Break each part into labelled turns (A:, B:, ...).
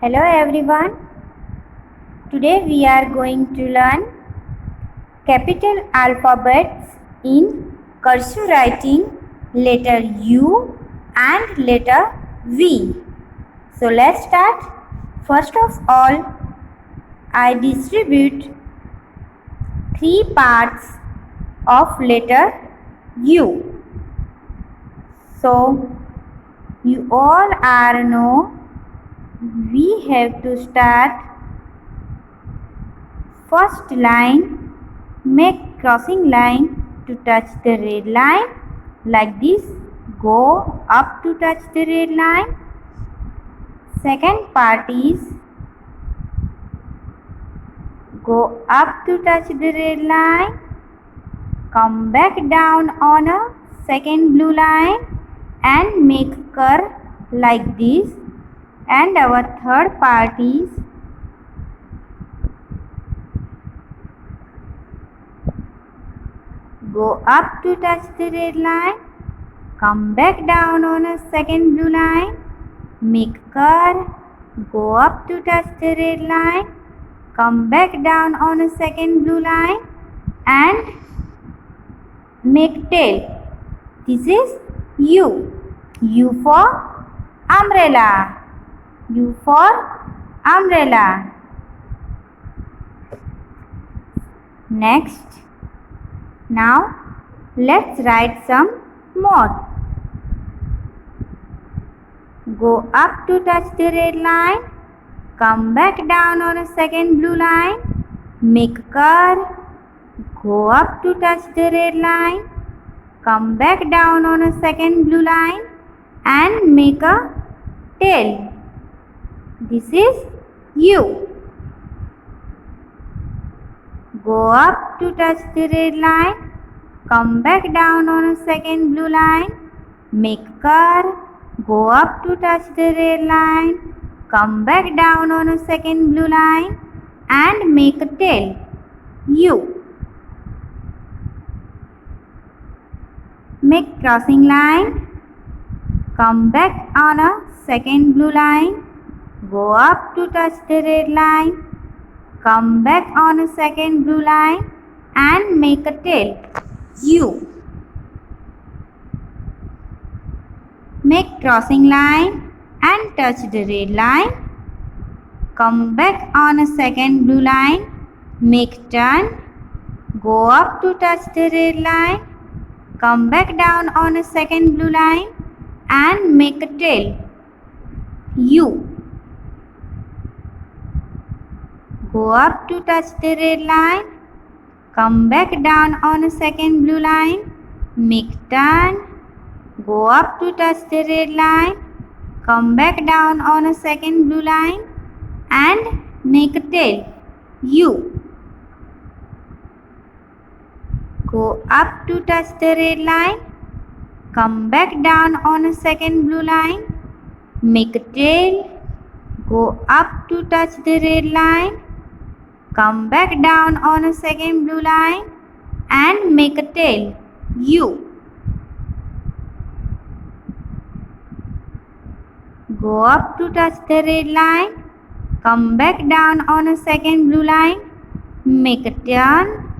A: Hello everyone. Today we are going to learn capital alphabets in cursive writing, letter U and letter V. So let's start. First of all, I distribute 3 parts of letter U. So you all are know we have to start first line, make crossing line to touch the red line like this, go up to touch the red line. Second part is go up to touch the red line, come back down on a second blue line and make curve like this. And our third part is go up to touch the red line, come back down on a second blue line, make curve, go up to touch the red line, come back down on a second blue line and make tail. This is U. U for umbrella. U for umbrella. Next, now let's write some more. Go up to touch the red line, come back down on a second blue line, make curve, go up to touch the red line, come back down on a second blue line and make a tail. This is U. Go up to touch the red line, come back down on a second blue line, make curve, go up to touch the red line, come back down on a second blue line and make a tail. U. Make crossing line, come back on a second blue line, go up to touch the red line, come back on a second blue line and make a tail. U. Make crossing line and touch the red line, come back on a second blue line, make turn, go up to touch the red line, come back down on a second blue line and make a tail. U. Go up to touch the red line, come back down on a second blue line, make turn, go up to touch the red line, come back down on a second blue line and make a tail. U. Go up to touch the red line, come back down on a second blue line, make a tail, go up to touch the red line, come back down on a second blue line and make a tail. U. Go up to touch the red line, come back down on a second blue line, make a turn,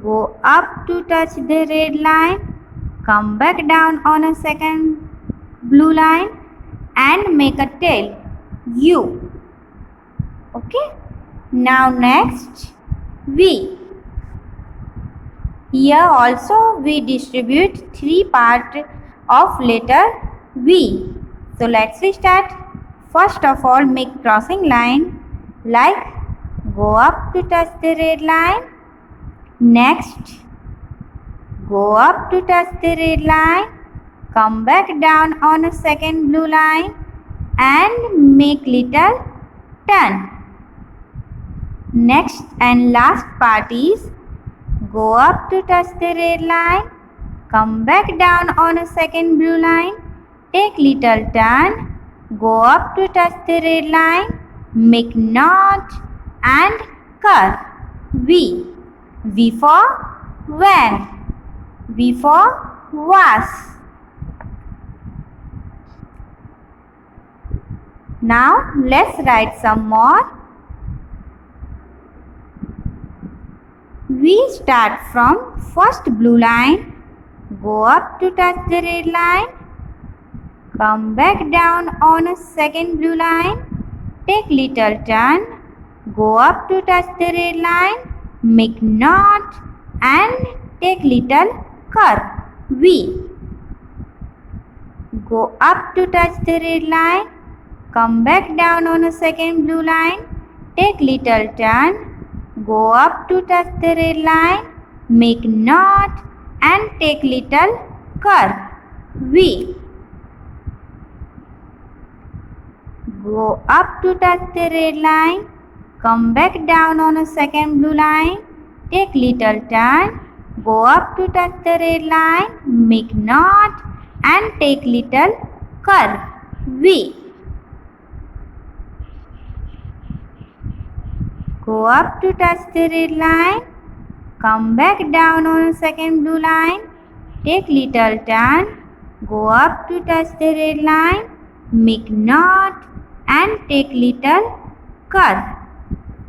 A: go up to touch the red line, come back down on a second blue line and make a tail. U. Okay. Now next, V. Here also we distribute 3 parts of letter V. So let's start. First of all, make crossing line like go up to touch the red line. Next, go up to touch the red line, come back down on a second blue line and make little turn. Next and last part is go up to touch the red line, come back down on a second blue line, take little turn, go up to touch the red line, make knot and curve. V. V for van. V for vase. Now let's write some more. We start from first blue line, go up to touch the red line, come back down on a second blue line, take little turn, go up to touch the red line, make knot and take little curve V. Go up to touch the red line, come back down on a second blue line, take little turn, go up to touch the red line, make knot and take little curve V. Go up to touch the red line, come back down on a second blue line, take little turn, go up to touch the red line, make knot and take little curve V. Go up to touch the red line, come back down on a second blue line, take little turn, go up to touch the red line, make knot and take little curve.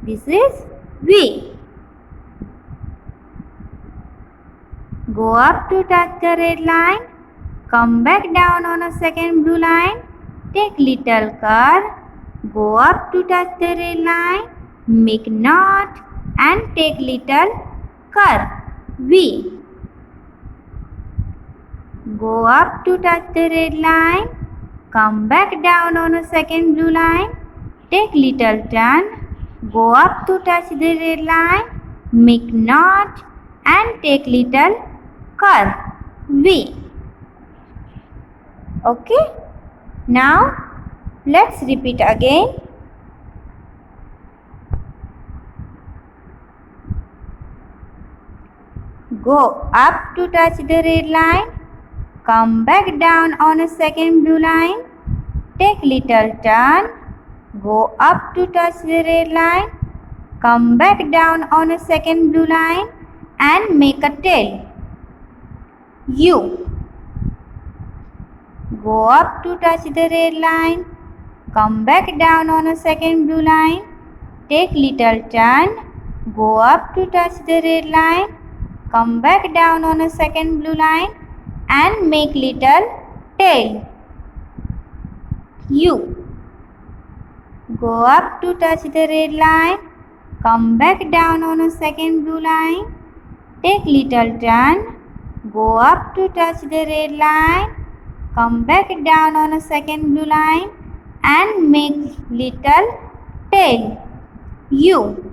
A: This is V. Go up to touch the red line, come back down on a second blue line, take little curve, go up to touch the red line, make knot and take little curve V. Go up to touch the red line, come back down on a second blue line, take little turn, go up to touch the red line, make knot and take little curve V. Okay, now let's repeat again. Go up to touch the red line, come back down on a second blue line, take little turn, go up to touch the red line, come back down on a second blue line and make a tail U. Go up to touch the red line, come back down on a second blue line, take little turn, go up to touch the red line, come back down on a second blue line and make little tail U. Go up to touch the red line, come back down on a second blue line, take little turn, go up to touch the red line, come back down on a second blue line and make little tail U.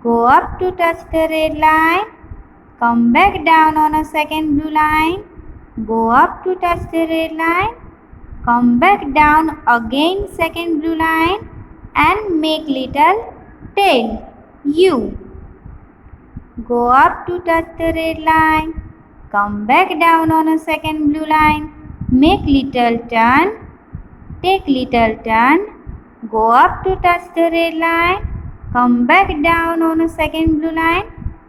A: Go up to touch the red line, come back down on a second blue line, go up to touch the red line, come back down again second blue line and make little tail U. Go up to touch the red line, come back down on a second blue line, make little turn, take little turn, go up to touch the red line, come back down on a second blue line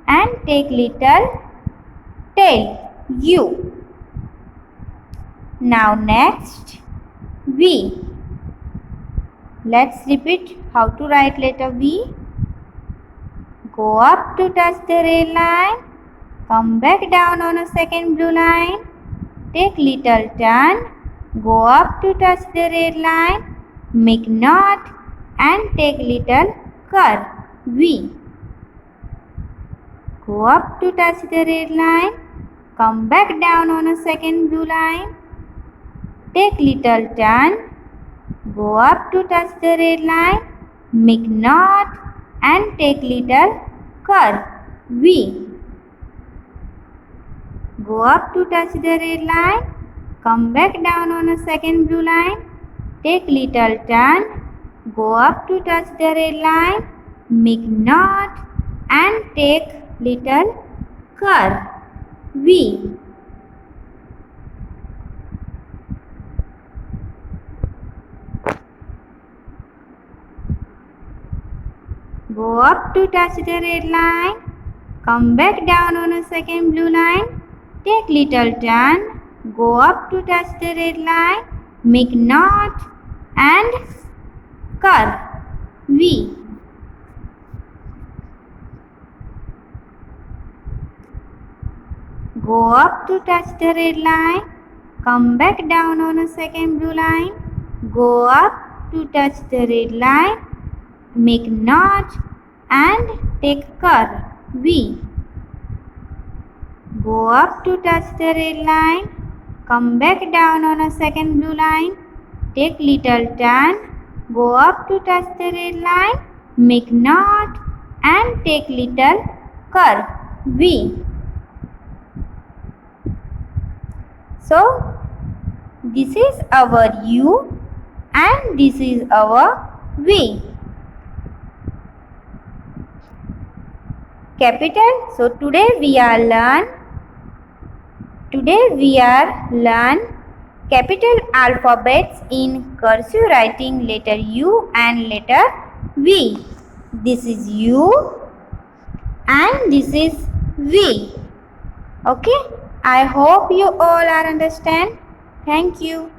A: and take little tail U. Now next V. Let's repeat how to write letter V. Go up to touch the red line, come back down on a second blue line, take little turn, go up to touch the red line, make knot and take little curve V. Go up to touch the red line, come back down on a second blue line, take little turn, go up to touch the red line, make knot and take little curve V. Go up to touch the red line, come back down on a second blue line, take little turn, go up to touch the red line, make knot and take little curve V. Go up to touch the red line, come back down on a second blue line, take little turn, go up to touch the red line, make knot and curve V. Go up to touch the red line, come back down on a second blue line, go up to touch the red line, make notch and take curve V. Go up to touch the red line, come back down on a second blue line, take little turn, go up to touch the red line, make knot and take little curve V. So this is our U and this is our V. Capital. So today we are learn capital alphabets in cursive writing, letter U and letter V. This is U and this is V. Okay. I hope you all are understand. Thank you.